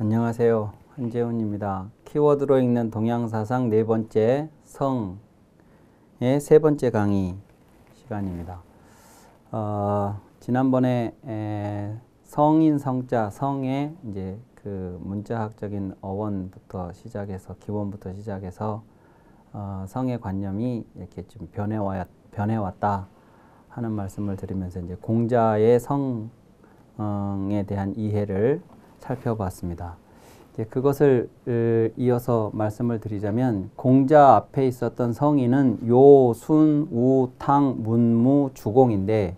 안녕하세요. 한재훈입니다. 키워드로 읽는 동양사상 네 번째 성의 세 번째 강의 시간입니다. 지난번에 성인 성자 성의 이제 그 문자학적인 어원부터 시작해서 기본부터 시작해서 성의 관념이 이렇게 좀 변해왔다 하는 말씀을 드리면서 이제 공자의 성에 대한 이해를 살펴봤습니다. 이제 그것을 이어서 말씀을 드리자면 공자 앞에 있었던 성인은 요, 순, 우, 탕, 문무, 주공인데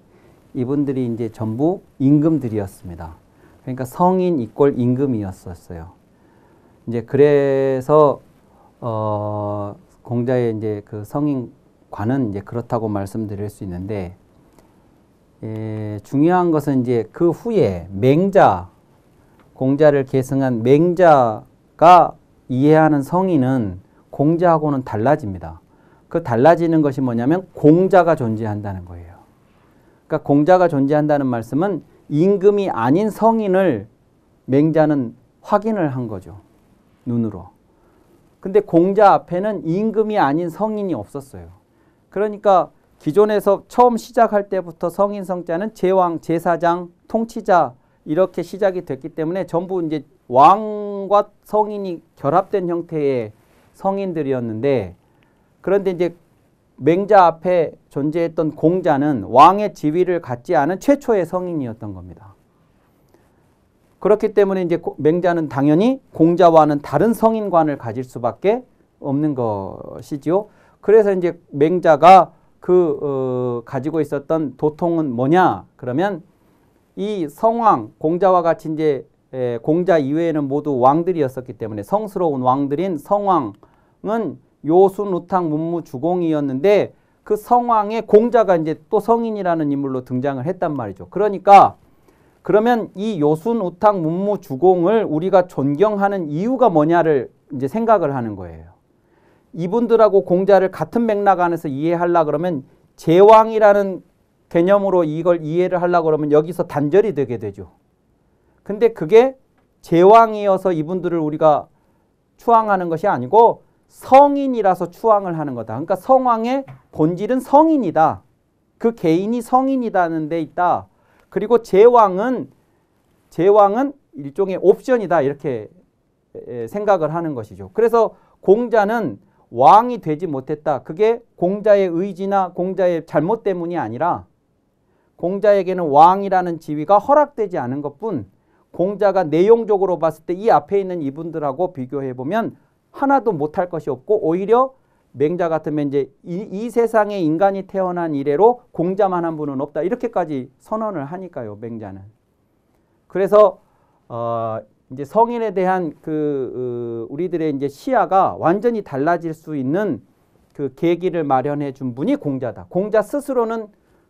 이분들이 이제 전부 임금들이었습니다. 그러니까 성인 이꼴 임금이었었어요. 이제 그래서 공자의 이제 그 성인관은 이제 그렇다고 말씀드릴 수 있는데 중요한 것은 이제 그 후에 맹자 공자를 계승한 맹자가 이해하는 성인은 공자하고는 달라집니다. 그 달라지는 것이 뭐냐면 공자가 존재한다는 거예요. 그러니까 공자가 존재한다는 말씀은 임금이 아닌 성인을 맹자는 확인을 한 거죠. 눈으로. 근데 공자 앞에는 임금이 아닌 성인이 없었어요. 그러니까 기존에서 처음 시작할 때부터 성인 성자는 제왕, 제사장, 통치자 이렇게 시작이 됐기 때문에 전부 이제 왕과 성인이 결합된 형태의 성인들이었는데 그런데 이제 맹자 앞에 존재했던 공자는 왕의 지위를 갖지 않은 최초의 성인이었던 겁니다. 그렇기 때문에 이제 맹자는 당연히 공자와는 다른 성인관을 가질 수밖에 없는 것이지요. 그래서 이제 맹자가 가지고 있었던 도통은 뭐냐? 그러면 이 성왕, 공자와 같이 이제 공자 이외에는 모두 왕들이었었기 때문에 성스러운 왕들인 성왕은 요순, 우탕, 문무, 주공이었는데 그 성왕의 공자가 이제 또 성인이라는 인물로 등장을 했단 말이죠. 그러니까 그러면 이 요순, 우탕, 문무, 주공을 우리가 존경하는 이유가 뭐냐를 이제 생각을 하는 거예요. 이분들하고 공자를 같은 맥락 안에서 이해하려고 그러면 제왕이라는 개념으로 이걸 이해를 하려고 그러면 여기서 단절이 되게 되죠. 근데 그게 제왕이어서 이분들을 우리가 추앙하는 것이 아니고 성인이라서 추앙을 하는 거다. 그러니까 성왕의 본질은 성인이다. 그 개인이 성인이라는 데 있다. 그리고 제왕은 일종의 옵션이다. 이렇게 생각을 하는 것이죠. 그래서 공자는 왕이 되지 못했다. 그게 공자의 의지나 공자의 잘못 때문이 아니라 공자에게는 왕이라는 지위가 허락되지 않은 것뿐 공자가 내용적으로 봤을 때 이 앞에 있는 이분들하고 비교해보면 하나도 못할 것이 없고 오히려 맹자 같으면 이제 이 세상에 인간이 태어난 이래로 공자만 한 분은 없다. 이렇게까지 선언을 하니까요. 맹자는. 그래서 이제 성인에 대한 우리들의 이제 시야가 완전히 달라질 수 있는 그 계기를 마련해 준 분이 공자다. 공자 스스로는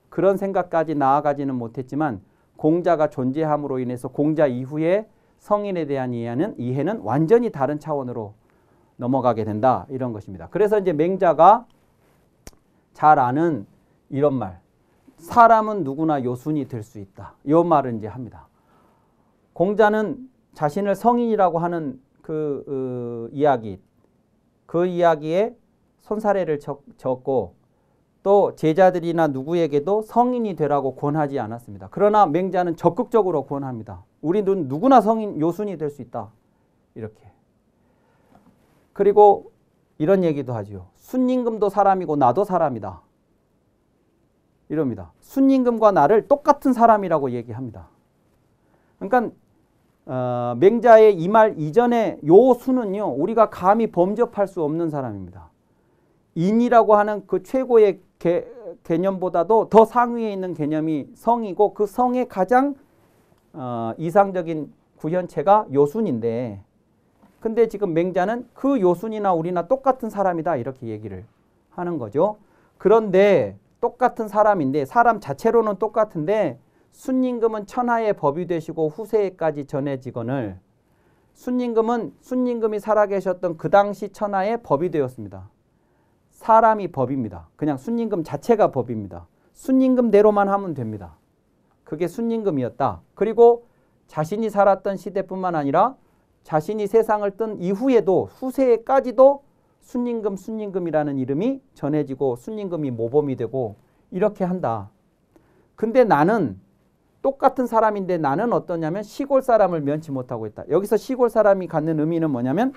그런 생각까지 나아가지는 못했지만 공자가 존재함으로 인해서 공자 이후에 성인에 대한 이해는 완전히 다른 차원으로 넘어가게 된다. 이런 것입니다. 그래서 이제 맹자가 잘 아는 이런 말. 사람은 누구나 요순이 될 수 있다. 이 말을 이제 합니다. 공자는 자신을 성인이라고 하는 그 이야기에 손사래를 졌고 또 제자들이나 누구에게도 성인이 되라고 권하지 않았습니다. 그러나 맹자는 적극적으로 권합니다. 우리는 누구나 성인 요순이 될 수 있다. 이렇게. 그리고 이런 얘기도 하죠. 순임금도 사람이고 나도 사람이다. 이럽니다. 순임금과 나를 똑같은 사람이라고 얘기합니다. 그러니까 맹자의 이 말 이전에 요순은요. 우리가 감히 범접할 수 없는 사람입니다. 인이라고 하는 그 최고의 개념보다도 더 상위에 있는 개념이 성이고 그 성의 가장 이상적인 구현체가 요순인데 근데 지금 맹자는 그 요순이나 우리나 똑같은 사람이다 이렇게 얘기를 하는 거죠. 그런데 똑같은 사람인데 사람 자체로는 똑같은데 순임금은 천하의 법이 되시고 후세에까지 전해지거늘 순임금이 살아계셨던 그 당시 천하의 법이 되었습니다. 사람이 법입니다. 그냥 순임금 자체가 법입니다. 순임금대로만 하면 됩니다. 그게 순임금이었다. 그리고 자신이 살았던 시대뿐만 아니라 자신이 세상을 뜬 이후에도 후세에까지도 순임금, 순임금이라는 이름이 전해지고 순임금이 모범이 되고 이렇게 한다. 근데 나는 똑같은 사람인데 나는 어떠냐면 시골 사람을 면치 못하고 있다. 여기서 시골 사람이 갖는 의미는 뭐냐면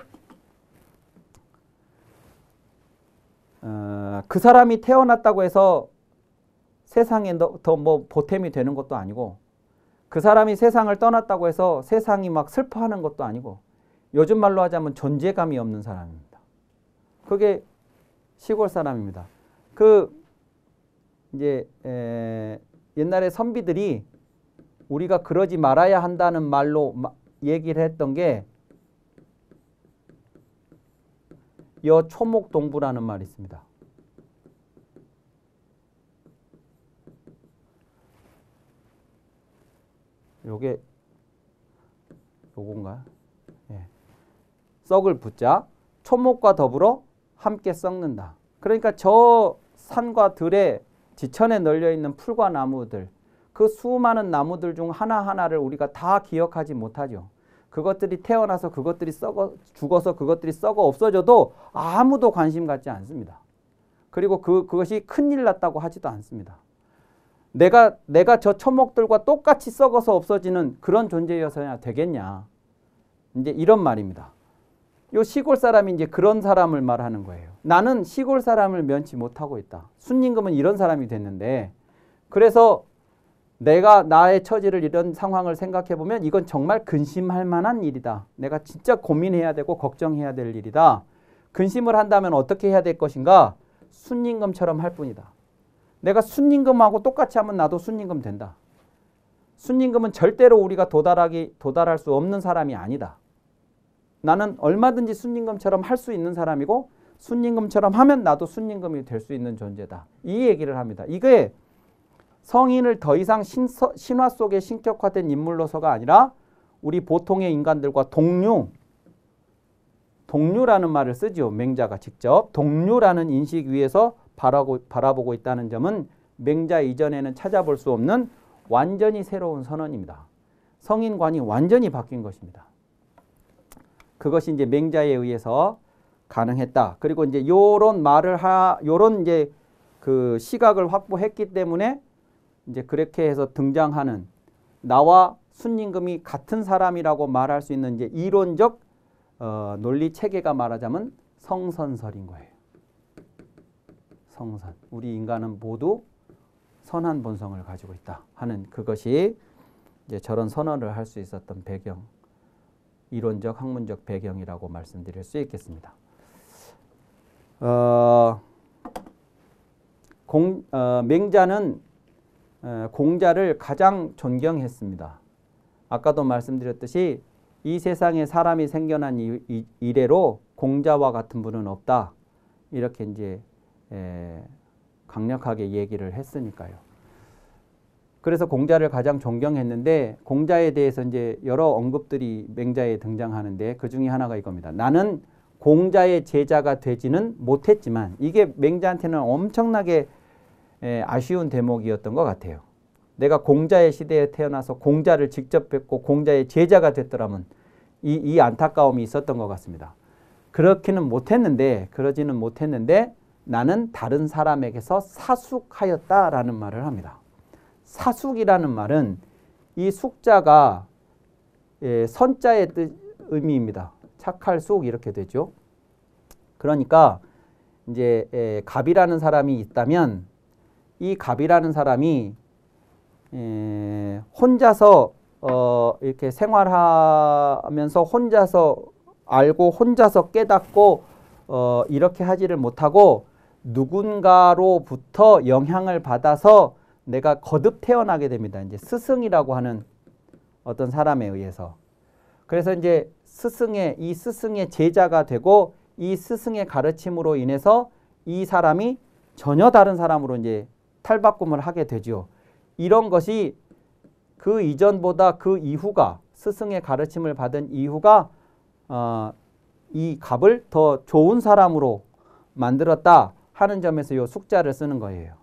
그 사람이 태어났다고 해서 세상에 더 뭐 보탬이 되는 것도 아니고 그 사람이 세상을 떠났다고 해서 세상이 막 슬퍼하는 것도 아니고 요즘 말로 하자면 존재감이 없는 사람입니다. 그게 시골 사람입니다. 이제 옛날에 선비들이 우리가 그러지 말아야 한다는 말로 얘기를 했던 게 여초목동부라는 말이 있습니다. 요게 요건가요? 예. 썩을 붙자 초목과 더불어 함께 썩는다. 그러니까 저 산과 들에 지천에 널려 있는 풀과 나무들, 그 수많은 나무들 중 하나하나를 우리가 다 기억하지 못하죠. 그것들이 태어나서 그것들이 죽어서 그것들이 썩어 없어져도 아무도 관심 갖지 않습니다. 그리고 그것이 큰일 났다고 하지도 않습니다. 내가 저 초목들과 똑같이 썩어서 없어지는 그런 존재여서야 되겠냐. 이제 이런 말입니다. 요 시골 사람이 이제 그런 사람을 말하는 거예요. 나는 시골 사람을 면치 못하고 있다. 순임금은 이런 사람이 됐는데 그래서 내가 나의 처지를 이런 상황을 생각해 보면 이건 정말 근심할 만한 일이다. 내가 진짜 고민해야 되고 걱정해야 될 일이다. 근심을 한다면 어떻게 해야 될 것인가? 순임금처럼 할 뿐이다. 내가 순임금하고 똑같이 하면 나도 순임금 된다. 순임금은 절대로 우리가 도달할 수 없는 사람이 아니다. 나는 얼마든지 순임금처럼 할 수 있는 사람이고 순임금처럼 하면 나도 순임금이 될 수 있는 존재다. 이 얘기를 합니다. 이게 성인을 더 이상 신화 속에 신격화된 인물로서가 아니라 우리 보통의 인간들과 동류라는 말을 쓰죠. 맹자가 직접 동류라는 인식 위에서 바라보고 있다는 점은 맹자 이전에는 찾아볼 수 없는 완전히 새로운 선언입니다. 성인관이 완전히 바뀐 것입니다. 그것이 이제 맹자에 의해서 가능했다. 그리고 이제 요런 이제 그 시각을 확보했기 때문에 이제 그렇게 해서 등장하는 나와 순임금이 같은 사람이라고 말할 수 있는 이제 이론적 논리 체계가 말하자면 성선설인 거예요. 성선. 우리 인간은 모두 선한 본성을 가지고 있다 하는 그것이 이제 저런 선언을 할 수 있었던 배경, 이론적 학문적 배경이라고 말씀드릴 수 있겠습니다. 맹자는 공자를 가장 존경했습니다. 아까도 말씀드렸듯이 이 세상에 사람이 생겨난 이래로 공자와 같은 분은 없다. 이렇게 이제 강력하게 얘기를 했으니까요. 그래서 공자를 가장 존경했는데 공자에 대해서 이제 여러 언급들이 맹자에 등장하는데 그 중에 하나가 이겁니다. 나는 공자의 제자가 되지는 못했지만 이게 맹자한테는 엄청나게 아쉬운 대목이었던 것 같아요. 내가 공자의 시대에 태어나서 공자를 직접 뵙고 공자의 제자가 됐더라면 이 안타까움이 있었던 것 같습니다. 그러지는 못했는데 나는 다른 사람에게서 사숙하였다라는 말을 합니다. 사숙이라는 말은 이 숙자가 선자의 의미입니다. 착할 숙 이렇게 되죠. 그러니까 이제 갑이라는 사람이 있다면 이 갑이라는 사람이 혼자서 이렇게 생활하면서 혼자서 알고 혼자서 깨닫고 이렇게 하지를 못하고 누군가로부터 영향을 받아서 내가 거듭 태어나게 됩니다. 이제 스승이라고 하는 어떤 사람에 의해서. 그래서 이제 이 스승의 제자가 되고 이 스승의 가르침으로 인해서 이 사람이 전혀 다른 사람으로 이제 탈바꿈을 하게 되죠. 이런 것이 그 이전보다 그 이후가 스승의 가르침을 받은 이후가 이 갑을 더 좋은 사람으로 만들었다 하는 점에서 이 숙자를 쓰는 거예요.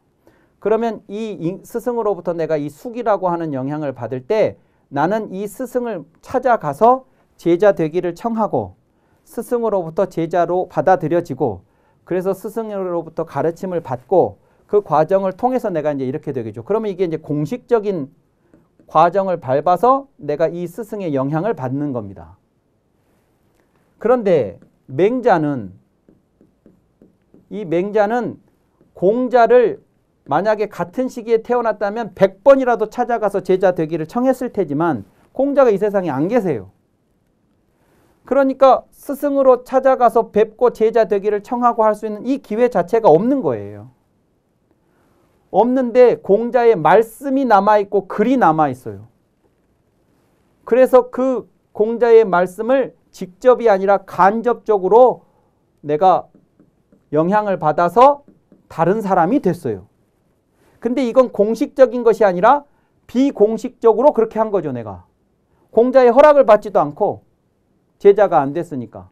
그러면 이 스승으로부터 내가 이 숙이라고 하는 영향을 받을 때 나는 이 스승을 찾아가서 제자 되기를 청하고 스승으로부터 제자로 받아들여지고 그래서 스승으로부터 가르침을 받고 그 과정을 통해서 내가 이제 이렇게 되겠죠. 그러면 이게 이제 공식적인 과정을 밟아서 내가 이 스승의 영향을 받는 겁니다. 그런데 이 맹자는 공자를 만약에 같은 시기에 태어났다면 100번이라도 찾아가서 제자 되기를 청했을 테지만 공자가 이 세상에 안 계세요. 그러니까 스승으로 찾아가서 뵙고 제자 되기를 청하고 할 수 있는 이 기회 자체가 없는 거예요. 없는데 공자의 말씀이 남아있고 글이 남아있어요. 그래서 그 공자의 말씀을 직접이 아니라 간접적으로 내가 영향을 받아서 다른 사람이 됐어요. 근데 이건 공식적인 것이 아니라 비공식적으로 그렇게 한 거죠, 내가. 공자의 허락을 받지도 않고 제자가 안 됐으니까.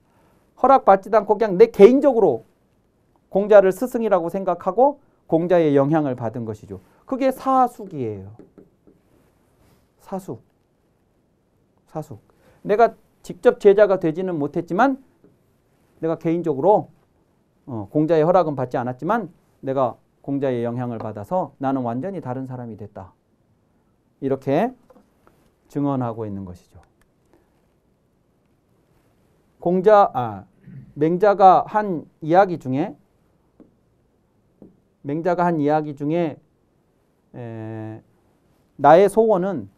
허락받지도 않고 그냥 내 개인적으로 공자를 스승이라고 생각하고 공자의 영향을 받은 것이죠. 그게 사숙이에요. 사숙. 내가 직접 제자가 되지는 못했지만 내가 개인적으로 공자의 허락은 받지 않았지만 내가 공자의 영향을 받아서 나는 완전히 다른 사람이 됐다. 이렇게 증언하고 있는 것이죠. 맹자가 한 이야기 중에 내 소원은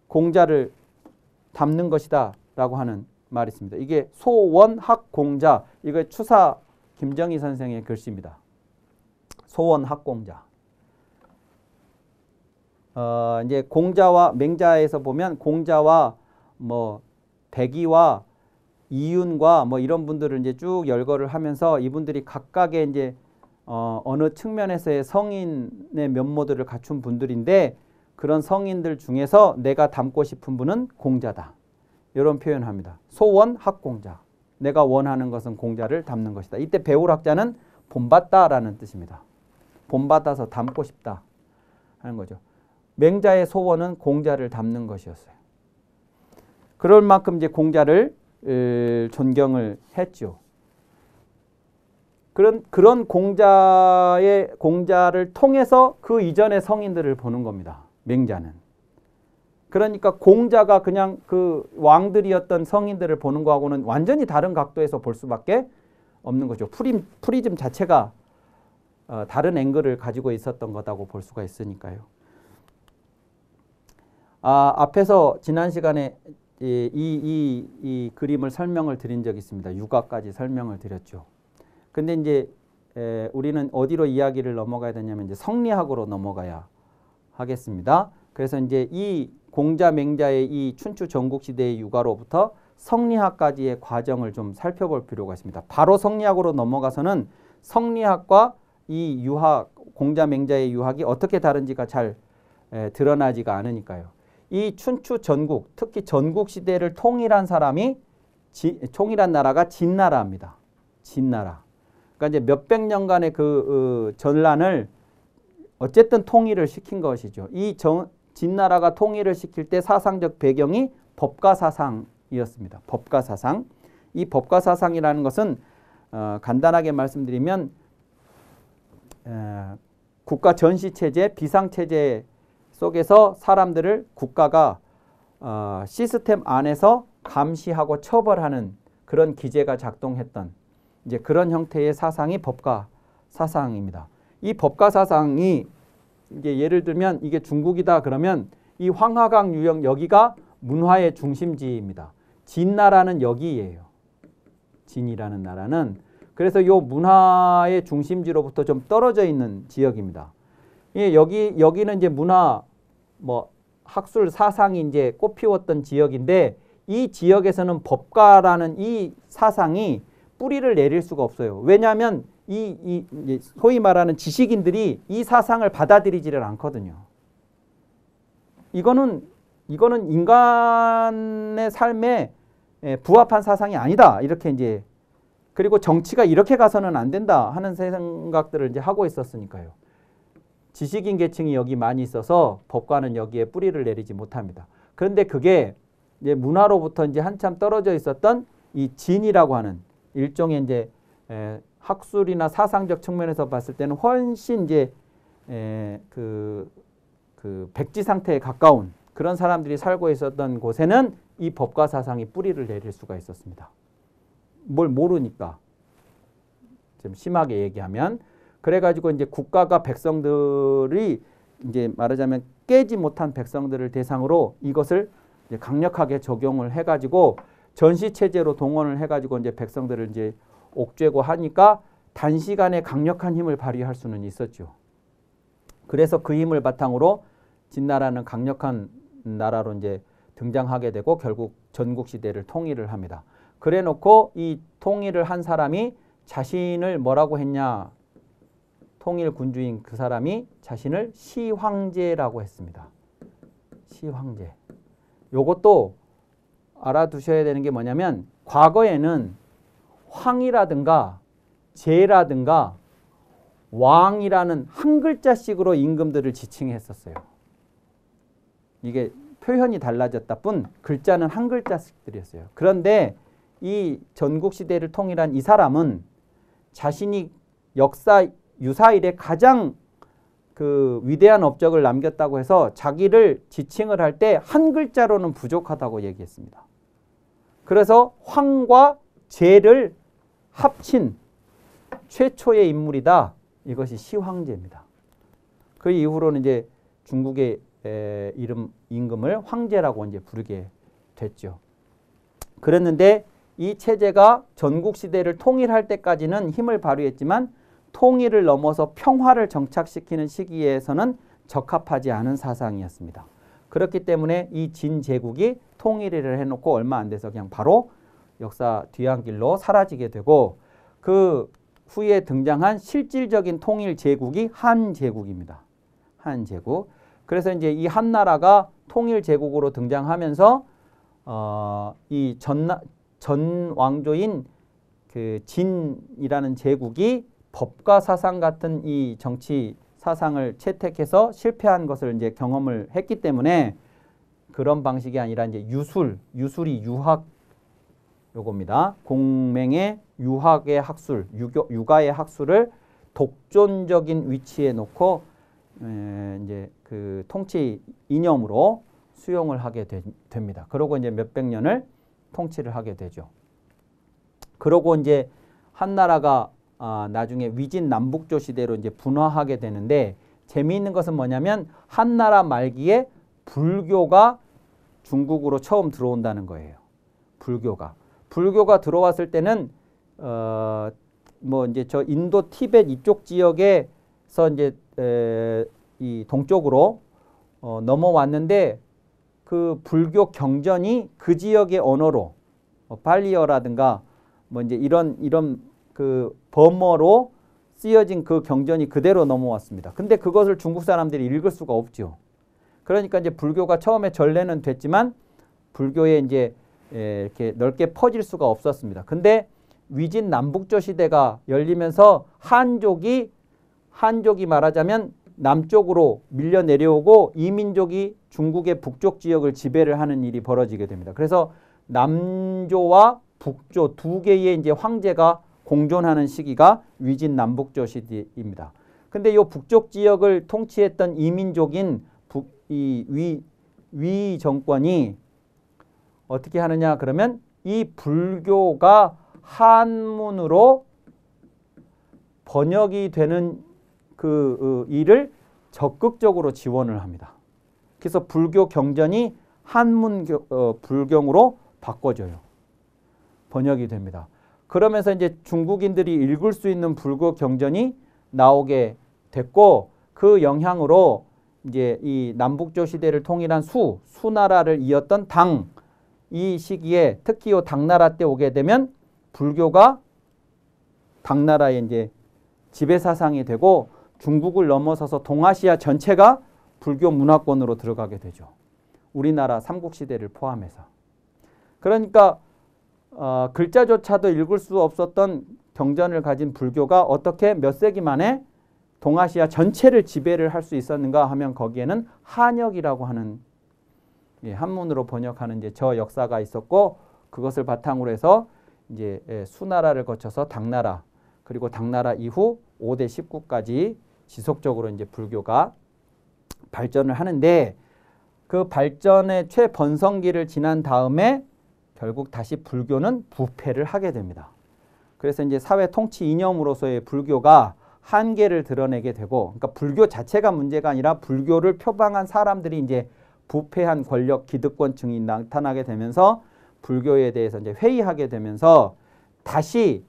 공자를 닮는 것이다 라고 하는 말이 있습니다. 이게 소원학공자, 이거 추사 김정희 선생의 글씨입니다. 소원학공자. 이제 공자와 맹자에서 보면 공자와 뭐 백이와 이윤과 뭐 이런 분들을 이제 쭉 열거를 하면서 이분들이 각각의 이제 어느 측면에서의 성인의 면모들을 갖춘 분들인데 그런 성인들 중에서 내가 닮고 싶은 분은 공자다. 이런 표현을 합니다. 소원학공자. 내가 원하는 것은 공자를 닮는 것이다. 이때 배울 학자는 본받다라는 뜻입니다. 본받아서 닮고 싶다 하는 거죠. 맹자의 소원은 공자를 닮는 것이었어요. 그럴 만큼 이제 공자를 존경을 했죠. 그런 공자를 통해서 그 이전의 성인들을 보는 겁니다. 맹자는. 그러니까 공자가 그냥 그 왕들이었던 성인들을 보는 거하고는 완전히 다른 각도에서 볼 수밖에 없는 거죠. 프리즘 자체가 다른 앵글을 가지고 있었던 거다고 볼 수가 있으니까요. 앞에서 지난 시간에 이 그림을 설명을 드린 적이 있습니다. 육아까지 설명을 드렸죠. 근데 이제 우리는 어디로 이야기를 넘어가야 되냐면 이제 성리학으로 넘어가야 하겠습니다. 그래서 이제 이 공자 맹자의 이 춘추 전국시대의 육아로부터 성리학까지의 과정을 좀 살펴볼 필요가 있습니다. 바로 성리학으로 넘어가서는 성리학과 이 유학, 공자 맹자의 유학이 어떻게 다른지가 잘 드러나지가 않으니까요. 이 춘추 전국, 특히 전국시대를 통일한 사람이 통일한 나라가 진나라입니다. 진나라. 그러니까 이제 몇백 년간의 그 전란을 어쨌든 통일을 시킨 것이죠. 이 진나라가 통일을 시킬 때 사상적 배경이 법가사상이었습니다. 법가사상. 이 법가사상이라는 것은 간단하게 말씀드리면 국가 전시체제, 비상체제 속에서 사람들을 국가가 시스템 안에서 감시하고 처벌하는 그런 기제가 작동했던 이제 그런 형태의 사상이 법가 사상입니다. 이 법가 사상이 이제 예를 들면 이게 중국이다 그러면 이 황하강 유역 여기가 문화의 중심지입니다. 진나라는 여기예요. 진이라는 나라는 그래서 이 문화의 중심지로부터 좀 떨어져 있는 지역입니다. 여기는 이제 문화 뭐 학술 사상이 이제 꽃피웠던 지역인데 이 지역에서는 법가라는 이 사상이 뿌리를 내릴 수가 없어요. 왜냐하면 이 소위 말하는 지식인들이 이 사상을 받아들이지를 않거든요. 이거는 인간의 삶에 부합한 사상이 아니다. 이렇게 이제 그리고 정치가 이렇게 가서는 안 된다 하는 생각들을 이제 하고 있었으니까요. 지식인 계층이 여기 많이 있어서 법과는 여기에 뿌리를 내리지 못합니다. 그런데 그게 이제 문화로부터 이제 한참 떨어져 있었던 이 진이라고 하는 일종의 이제 학술이나 사상적 측면에서 봤을 때는 훨씬 이제 그 백지 상태에 가까운 그런 사람들이 살고 있었던 곳에는 이 법과 사상이 뿌리를 내릴 수가 있었습니다. 뭘 모르니까. 좀 심하게 얘기하면. 그래가지고 이제 국가가 백성들이 이제 말하자면 깨지 못한 백성들을 대상으로 이것을 이제 강력하게 적용을 해가지고 전시체제로 동원을 해가지고 이제 백성들을 이제 옥죄고 하니까 단시간에 강력한 힘을 발휘할 수는 있었죠. 그래서 그 힘을 바탕으로 진나라는 강력한 나라로 이제 등장하게 되고 결국 전국 시대를 통일을 합니다. 그래 놓고 이 통일을 한 사람이 자신을 뭐라고 했냐? 통일 군주인 그 사람이 자신을 시황제라고 했습니다. 시황제. 요것도 알아두셔야 되는 게 뭐냐면 과거에는 황이라든가 제라든가 왕이라는 한 글자씩으로 임금들을 지칭했었어요. 이게 표현이 달라졌다 뿐 글자는 한 글자씩들이었어요. 그런데 이 전국시대를 통일한 이 사람은 자신이 역사 유사 이래 가장 그 위대한 업적을 남겼다고 해서 자기를 지칭을 할 때 한 글자로는 부족하다고 얘기했습니다. 그래서 황과 제를 합친 최초의 인물이다. 이것이 시황제입니다. 그 이후로는 이제 중국의 임금을 황제라고 이제 부르게 됐죠. 그랬는데 이 체제가 전국 시대를 통일할 때까지는 힘을 발휘했지만 통일을 넘어서 평화를 정착시키는 시기에서는 적합하지 않은 사상이었습니다. 그렇기 때문에 이 진제국이 통일을 해놓고 얼마 안 돼서 그냥 바로 역사 뒤안길로 사라지게 되고 그 후에 등장한 실질적인 통일 제국이 한제국입니다. 한제국. 그래서 이제 이 한나라가 통일 제국으로 등장하면서 이 전 왕조인 그 진이라는 제국이 법과 사상 같은 이 정치 사상을 채택해서 실패한 것을 이제 경험을 했기 때문에 그런 방식이 아니라 이제 유술이 유학 요겁니다. 공맹의 유학의 학술, 육아의 학술을 독존적인 위치에 놓고 이제 그 통치 이념으로 수용을 하게 됩니다. 그러고 이제 몇백 년을 통치를 하게 되죠. 그러고 이제 한나라가 나중에 위진 남북조 시대로 이제 분화하게 되는데 재미있는 것은 뭐냐면 한나라 말기에 불교가 중국으로 처음 들어온다는 거예요. 불교가 들어왔을 때는 뭐 이제 저 인도 티벳 이쪽 지역에서 이제 이 동쪽으로 넘어왔는데 그 불교 경전이 그 지역의 언어로 팔리어라든가 뭐 이제 이런 그 버머로 쓰여진 그 경전이 그대로 넘어왔습니다. 근데 그것을 중국 사람들이 읽을 수가 없죠. 그러니까 이제 불교가 처음에 전래는 됐지만 불교에 이제 이렇게 넓게 퍼질 수가 없었습니다. 근데 위진 남북조 시대가 열리면서 한족이 말하자면 남쪽으로 밀려 내려오고 이민족이 중국의 북쪽 지역을 지배를 하는 일이 벌어지게 됩니다. 그래서 남조와 북조 두 개의 이제 황제가 공존하는 시기가 위진 남북조 시대입니다. 근데 이 북쪽 지역을 통치했던 이민족인 위 정권이 어떻게 하느냐 그러면 이 불교가 한문으로 번역이 되는 그 일을 적극적으로 지원을 합니다. 그래서 불교 경전이 한문 불경으로 바꿔져요. 번역이 됩니다. 그러면서 이제 중국인들이 읽을 수 있는 불교 경전이 나오게 됐고 그 영향으로 이제 이 남북조 시대를 통일한 수나라를 이었던 당 이 시기에 특히 이 당나라 때 오게 되면 불교가 당나라의 이제 지배 사상이 되고 중국을 넘어서서 동아시아 전체가 불교 문화권으로 들어가게 되죠. 우리나라 삼국시대를 포함해서. 그러니까 글자조차도 읽을 수 없었던 경전을 가진 불교가 어떻게 몇 세기 만에 동아시아 전체를 지배를 할 수 있었는가 하면 거기에는 한역이라고 하는 한문으로 번역하는 이제 저 역사가 있었고 그것을 바탕으로 해서 이제 수나라를 거쳐서 당나라 그리고 당나라 이후 5대 19까지 지속적으로 이제 불교가 발전을 하는데 그 발전의 최번성기를 지난 다음에 결국 다시 불교는 부패를 하게 됩니다. 그래서 이제 사회 통치 이념으로서의 불교가 한계를 드러내게 되고, 그러니까 불교 자체가 문제가 아니라 불교를 표방한 사람들이 이제 부패한 권력 기득권층이 나타나게 되면서 불교에 대해서 이제 회의하게 되면서 다시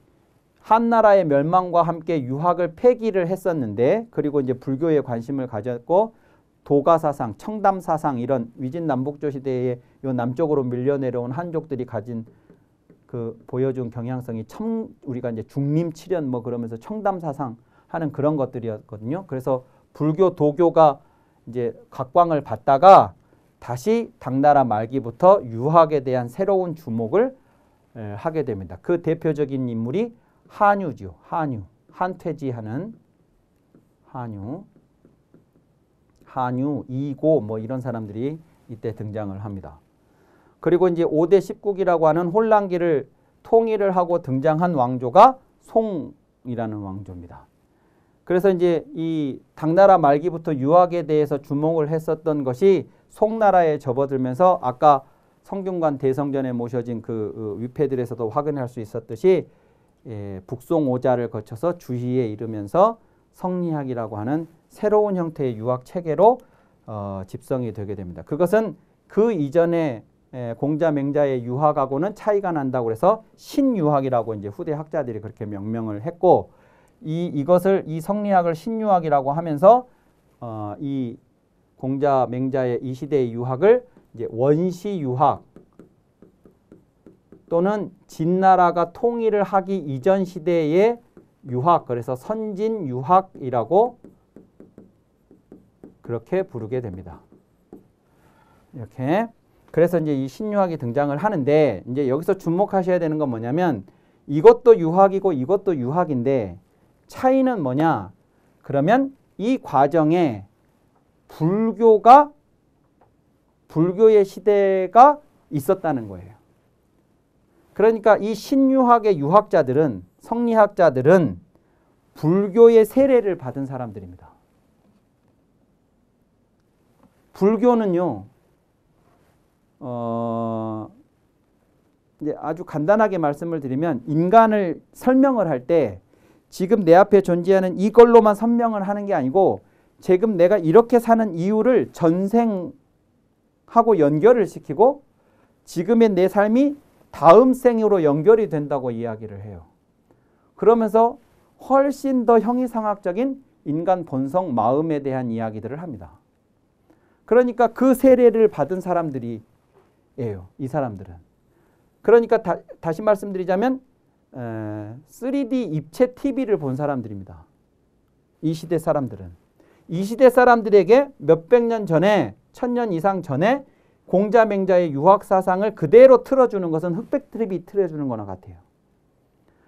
한나라의 멸망과 함께 유학을 폐기를 했었는데, 그리고 이제 불교에 관심을 가졌고 도가사상, 청담사상 이런 위진남북조 시대에 요 남쪽으로 밀려내려온 한족들이 가진 그 보여준 경향성이 우리가 이제 중림칠연 뭐 그러면서 청담사상 하는 그런 것들이었거든요. 그래서 불교, 도교가 이제 각광을 받다가 다시 당나라 말기부터 유학에 대한 새로운 주목을 하게 됩니다. 그 대표적인 인물이 한유죠. 한퇴지하는 한유, 이고 뭐 이런 사람들이 이때 등장을 합니다. 그리고 이제 5대 19기라고 하는 혼란기를 통일을 하고 등장한 왕조가 송이라는 왕조입니다. 그래서 이제 이 당나라 말기부터 유학에 대해서 주목을 했었던 것이 송나라에 접어들면서 아까 성균관 대성전에 모셔진 그 위패들에서도 확인할 수 있었듯이 북송오자를 거쳐서 주희에 이르면서 성리학이라고 하는 새로운 형태의 유학 체계로 집성이 되게 됩니다. 그것은 그 이전에 공자 맹자의 유학하고는 차이가 난다고 해서 신유학이라고 이제 후대 학자들이 그렇게 명명을 했고, 이것을 이 성리학을 신유학이라고 하면서 이 공자 맹자의 이 시대의 유학을 이제 원시 유학 또는 진나라가 통일을 하기 이전 시대의 유학, 그래서 선진 유학이라고 그렇게 부르게 됩니다. 이렇게. 그래서 이제 이 신유학이 등장을 하는데, 이제 여기서 주목하셔야 되는 건 뭐냐면 이것도 유학이고 이것도 유학인데 차이는 뭐냐? 그러면 이 과정에 불교의 시대가 있었다는 거예요. 그러니까 이 신유학의 유학자들은, 성리학자들은 불교의 세례를 받은 사람들입니다. 불교는요, 이제 아주 간단하게 말씀을 드리면 인간을 설명을 할 때 지금 내 앞에 존재하는 이걸로만 설명을 하는 게 아니고 지금 내가 이렇게 사는 이유를 전생하고 연결을 시키고 지금의 내 삶이 다음 생으로 연결이 된다고 이야기를 해요. 그러면서 훨씬 더 형이상학적인 인간 본성, 마음에 대한 이야기들을 합니다. 그러니까 그 세례를 받은 사람들이에요. 이 사람들은. 그러니까 다시 말씀드리자면 3D 입체 TV를 본 사람들입니다. 이 시대 사람들은. 이 시대 사람들에게 몇백 년 전에, 1000년 이상 전에 공자 맹자의 유학 사상을 그대로 틀어주는 것은 흑백 TV이 틀어주는 거나 같아요.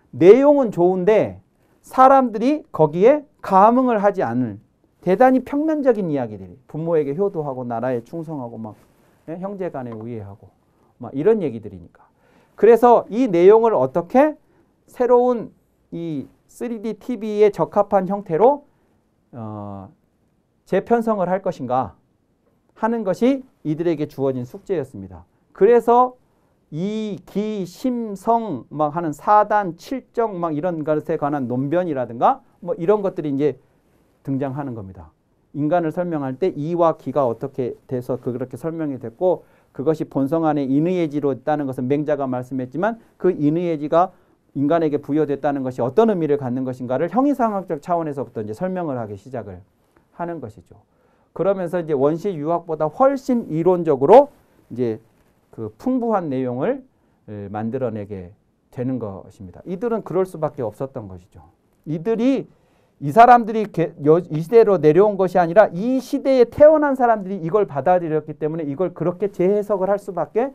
내용은 좋은데 사람들이 거기에 감흥을 하지 않을 대단히 평면적인 이야기들이, 부모에게 효도하고 나라에 충성하고 막 형제 간에 우애하고 막 이런 얘기들이니까. 그래서 이 내용을 어떻게 새로운 이 3D TV에 적합한 형태로 재편성을 할 것인가 하는 것이 이들에게 주어진 숙제였습니다. 그래서 이, 기, 심, 성 막 하는 사단, 칠정 막 이런 것에 관한 논변이라든가 뭐 이런 것들이 이제 등장하는 겁니다. 인간을 설명할 때 이와 기가 어떻게 돼서 그렇게 설명이 됐고, 그것이 본성 안에 인의예지로 있다는 것은 맹자가 말씀했지만 그 인의예지가 인간에게 부여됐다는 것이 어떤 의미를 갖는 것인가를 형이상학적 차원에서부터 이제 설명을 하기 시작을 하는 것이죠. 그러면서 이제 원시 유학보다 훨씬 이론적으로 이제 그 풍부한 내용을 만들어내게 되는 것입니다. 이들은 그럴 수밖에 없었던 것이죠. 이 사람들이 이 시대로 내려온 것이 아니라 이 시대에 태어난 사람들이 이걸 받아들였기 때문에 이걸 그렇게 재해석을 할 수밖에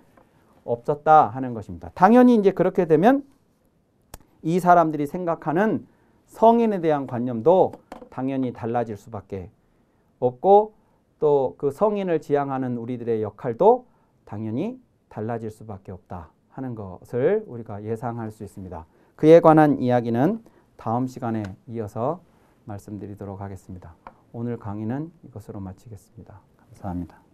없었다 하는 것입니다. 당연히 이제 그렇게 되면 이 사람들이 생각하는 성인에 대한 관념도 당연히 달라질 수밖에 없고 또 그 성인을 지향하는 우리들의 역할도 당연히 달라질 수밖에 없다 하는 것을 우리가 예상할 수 있습니다. 그에 관한 이야기는 다음 시간에 이어서 말씀드리도록 하겠습니다. 오늘 강의는 이것으로 마치겠습니다. 감사합니다.